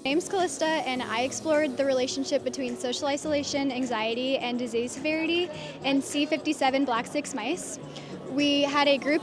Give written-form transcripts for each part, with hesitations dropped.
My name's Callista, and I explored the relationship between social isolation, anxiety, and disease severity in C57 Black 6 mice. We had a group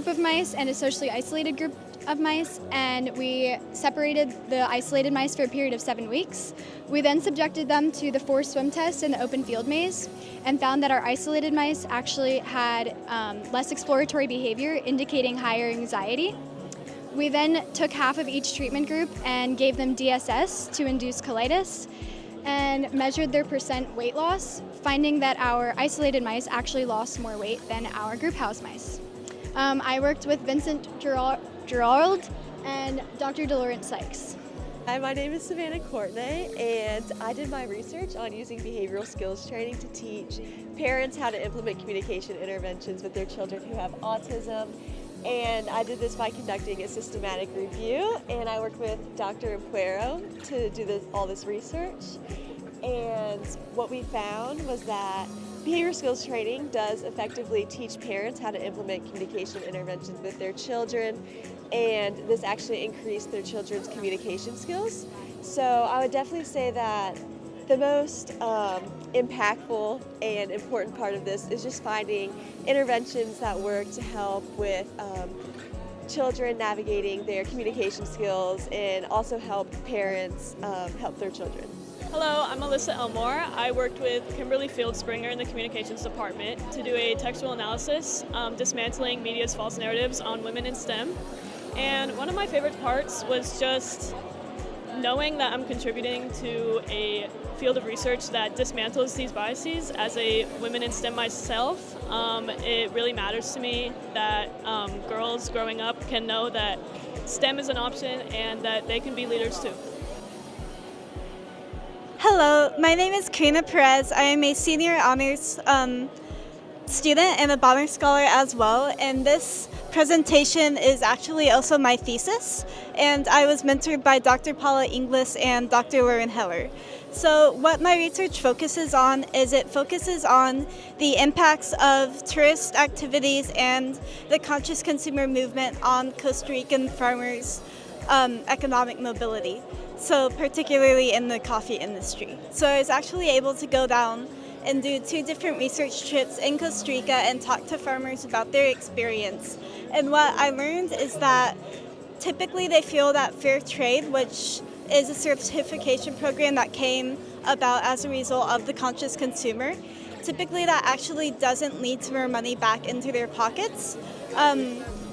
of mice and a socially isolated group of mice, and we separated the isolated mice for a period of 7 weeks. We then subjected them to the forced swim test in the open field maze and found that our isolated mice actually had less exploratory behavior, indicating higher anxiety. We then took half of each treatment group and gave them DSS to induce colitis and measured their percent weight loss, finding that our isolated mice actually lost more weight than our group house mice. I worked with Vincent Gerald and Dr. DeLaurent Sykes. Hi, my name is Savannah Courtney, and I did my research on using behavioral skills training to teach parents how to implement communication interventions with their children who have autism. And I did this by conducting a systematic review, and I worked with Dr. Puero to do all this research. And what we found was that behavioral skills training does effectively teach parents how to implement communication interventions with their children, and this actually increased their children's communication skills. So I would definitely say that the most impactful and important part of this is just finding interventions that work to help with children navigating their communication skills and also help parents help their children. Hello, I'm Alyssa Elmore. I worked with Kimberly Field-Springer in the communications department to do a textual analysis, dismantling media's false narratives on women in STEM. And one of my favorite parts was just knowing that I'm contributing to a field of research that dismantles these biases. As a women in STEM myself, it really matters to me that girls growing up can know that STEM is an option and that they can be leaders too. Hello, my name is Karina Perez. I am a senior honors student and a Bonner Scholar as well, and this presentation is actually also my thesis, and I was mentored by Dr. Paula Inglis and Dr. Lauren Heller. So what my research focuses on is it focuses on the impacts of tourist activities and the conscious consumer movement on Costa Rican farmers' economic mobility. So particularly in the coffee industry. So I was actually able to go down and do 2 different research trips in Costa Rica and talk to farmers about their experience. And what I learned is that typically they feel that fair trade, which is a certification program that came about as a result of the conscious consumer, typically that actually doesn't lead to more money back into their pockets.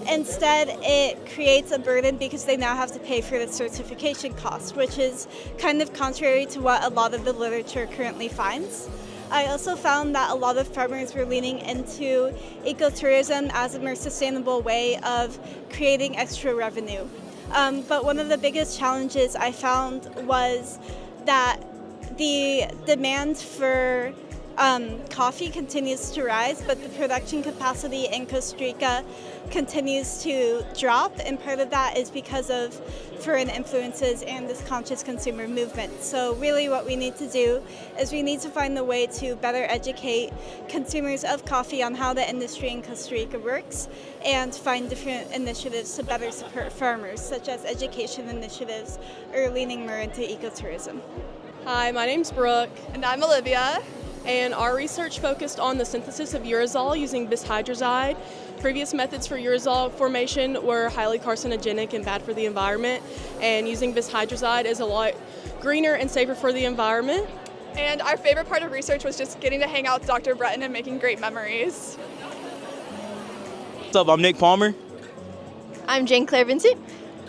Instead, it creates a burden because they now have to pay for the certification cost, which is kind of contrary to what a lot of the literature currently finds. I also found that a lot of farmers were leaning into ecotourism as a more sustainable way of creating extra revenue. But one of the biggest challenges I found was that the demand for coffee continues to rise, but the production capacity in Costa Rica continues to drop, and part of that is because of foreign influences and this conscious consumer movement. So really what we need to do is we need to find a way to better educate consumers of coffee on how the industry in Costa Rica works and find different initiatives to better support farmers, such as education initiatives or leaning more into ecotourism. Hi, my name's Brooke. And I'm Olivia. And our research focused on the synthesis of urazole using bishydrazide. Previous methods for urazole formation were highly carcinogenic and bad for the environment, and using bishydrazide is a lot greener and safer for the environment. And our favorite part of research was just getting to hang out with Dr. Breton and making great memories. What's up, I'm Nick Palmer. I'm Jane Claire Vincent.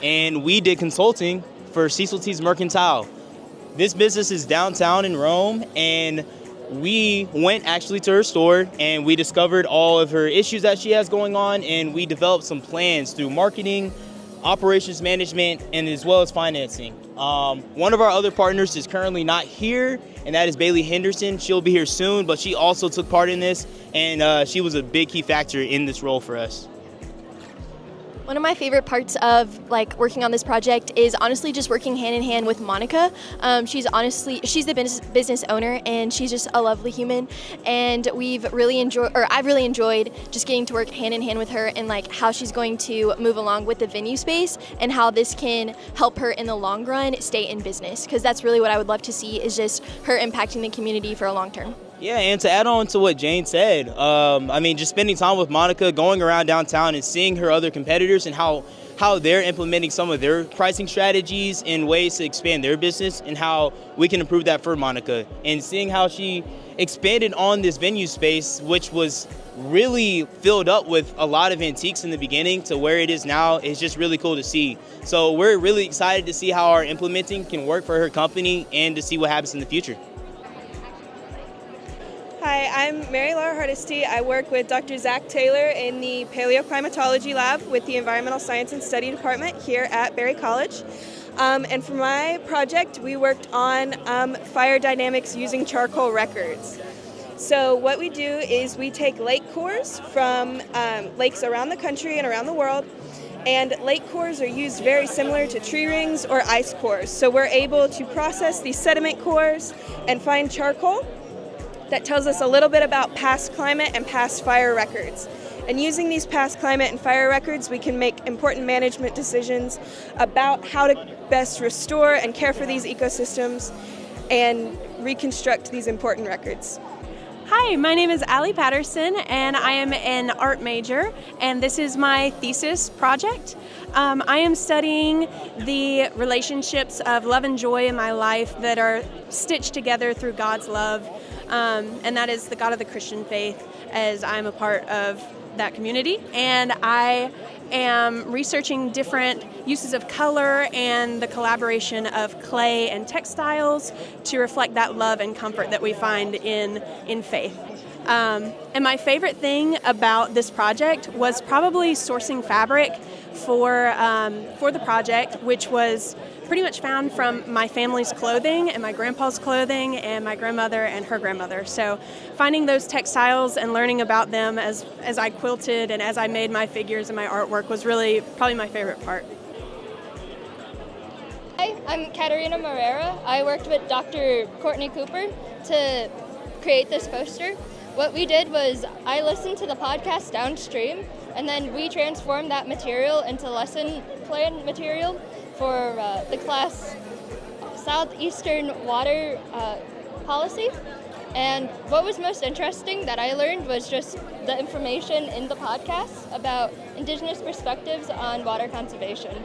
And we did consulting for Cecil T's Mercantile. This business is downtown in Rome, and we went actually to her store and we discovered all of her issues that she has going on, and we developed some plans through marketing, operations management, and as well as financing. One of our other partners is currently not here, and that is Bailey Henderson. She'll be here soon, but she also took part in this, and she was a big key factor in this role for us. One of my favorite parts of working on this project is honestly just working hand in hand with Monica. She's the business owner, and she's just a lovely human. And I've really enjoyed just getting to work hand in hand with her and how she's going to move along with the venue space and how this can help her in the long run stay in business. Because that's really what I would love to see, is just her impacting the community for a long term. Yeah, and to add on to what Jane said, just spending time with Monica, going around downtown and seeing her other competitors and how they're implementing some of their pricing strategies and ways to expand their business and how we can improve that for Monica. And seeing how she expanded on this venue space, which was really filled up with a lot of antiques in the beginning to where it is now, is just really cool to see. So we're really excited to see how our implementing can work for her company and to see what happens in the future. Hi, I'm Mary Laura Hardesty. I work with Dr. Zach Taylor in the Paleoclimatology Lab with the Environmental Science and Study Department here at Berry College. And for my project, we worked on fire dynamics using charcoal records. So what we do is we take lake cores from lakes around the country and around the world, and lake cores are used very similar to tree rings or ice cores. So we're able to process these sediment cores and find charcoal that tells us a little bit about past climate and past fire records. And using these past climate and fire records, we can make important management decisions about how to best restore and care for these ecosystems and reconstruct these important records. Hi, my name is Allie Patterson, and I am an art major, and this is my thesis project. I am studying the relationships of love and joy in my life that are stitched together through God's love, and that is the God of the Christian faith, as I'm a part of that community. And I am researching different uses of color and the collaboration of clay and textiles to reflect that love and comfort that we find in faith. And my favorite thing about this project was probably sourcing fabric for the project, which was pretty much found from my family's clothing and my grandpa's clothing and my grandmother and her grandmother. So finding those textiles and learning about them as I quilted and as I made my figures and my artwork was really probably my favorite part. Hi, I'm Katerina Morera. I worked with Dr. Courtney Cooper to create this poster. What we did was I listened to the podcast downstream, and then we transformed that material into lesson plan material for the class Southeastern Water Policy. And what was most interesting that I learned was just the information in the podcast about Indigenous perspectives on water conservation.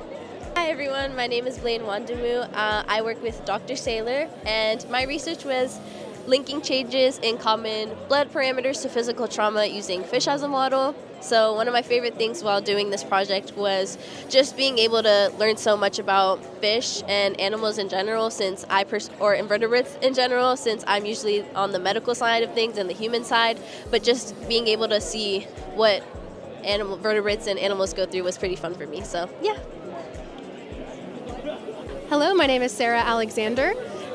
Hi everyone, my name is Blaine Wandamu. I work with Dr. Saylor, and my research was linking changes in common blood parameters to physical trauma using fish as a model. So one of my favorite things while doing this project was just being able to learn so much about fish and animals in general, or invertebrates in general, since I'm usually on the medical side of things and the human side, but just being able to see what vertebrates and animals go through was pretty fun for me. So yeah. Hello, my name is Sarah Alexander,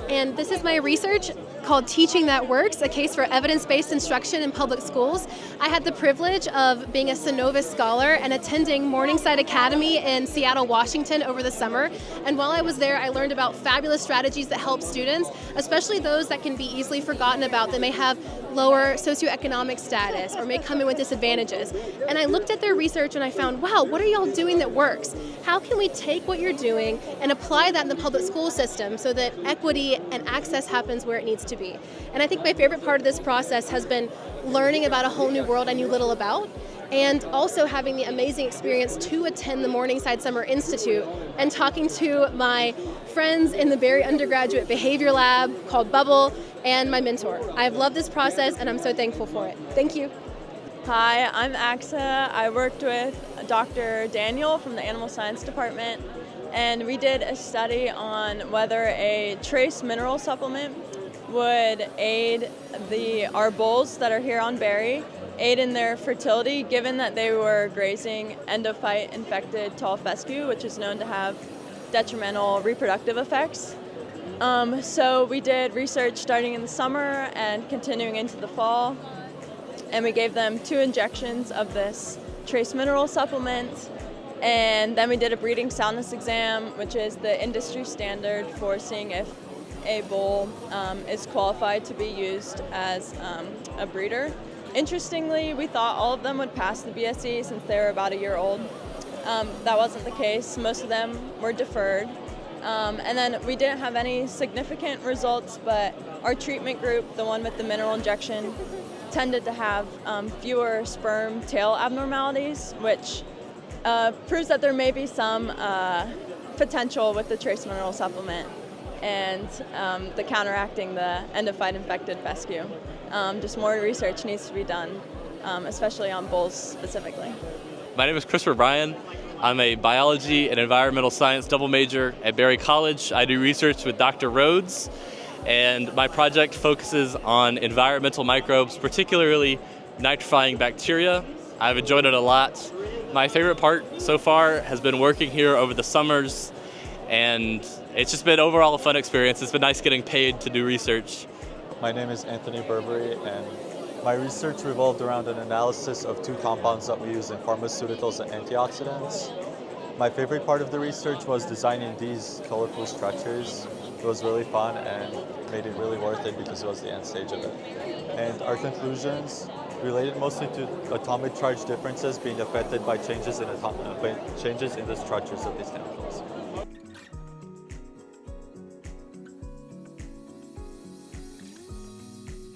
and this is my research called Teaching That Works, a case for evidence-based instruction in public schools. I had the privilege of being a Synovus scholar and attending Morningside Academy in Seattle, Washington over the summer. And while I was there, I learned about fabulous strategies that help students, especially those that can be easily forgotten about, that may have lower socioeconomic status or may come in with disadvantages. And I looked at their research and I found, wow, what are y'all doing that works? How can we take what you're doing and apply that in the public school system so that equity and access happens where it needs to be? And I think my favorite part of this process has been learning about a whole new world I knew little about, and also having the amazing experience to attend the Morningside Summer Institute and talking to my friends in the Berry Undergraduate Behavior Lab called Bubble and my mentor. I've loved this process and I'm so thankful for it. Thank you. Hi, I'm Axa. I worked with Dr. Daniel from the Animal Science Department, and we did a study on whether a trace mineral supplement would aid our bulls that are here on Berry, aid in their fertility, given that they were grazing endophyte infected tall fescue, which is known to have detrimental reproductive effects. So we did research starting in the summer and continuing into the fall, and we gave them 2 injections of this trace mineral supplement, And then we did a breeding soundness exam, which is the industry standard for seeing if a bull is qualified to be used as a breeder. Interestingly, we thought all of them would pass the BSE since they were about a year old. That wasn't the case. Most of them were deferred. And then we didn't have any significant results, but our treatment group, the one with the mineral injection, tended to have fewer sperm tail abnormalities, which proves that there may be some potential with the trace mineral supplement and the counteracting the endophyte infected fescue. Just more research needs to be done, especially on bulls specifically. My name is Christopher Bryan. I'm a biology and environmental science double major at Berry College. I do research with Dr. Rhodes, and my project focuses on environmental microbes, particularly nitrifying bacteria. I've enjoyed it a lot. My favorite part so far has been working here over the summers, and it's just been overall a fun experience. It's been nice getting paid to do research. My name is Anthony Burberry, and my research revolved around an analysis of two compounds that we use in pharmaceuticals and antioxidants. My favorite part of the research was designing these colorful structures. It was really fun and made it really worth it because it was the end stage of it. And our conclusions related mostly to atomic charge differences being affected by changes in the structures of these chemicals.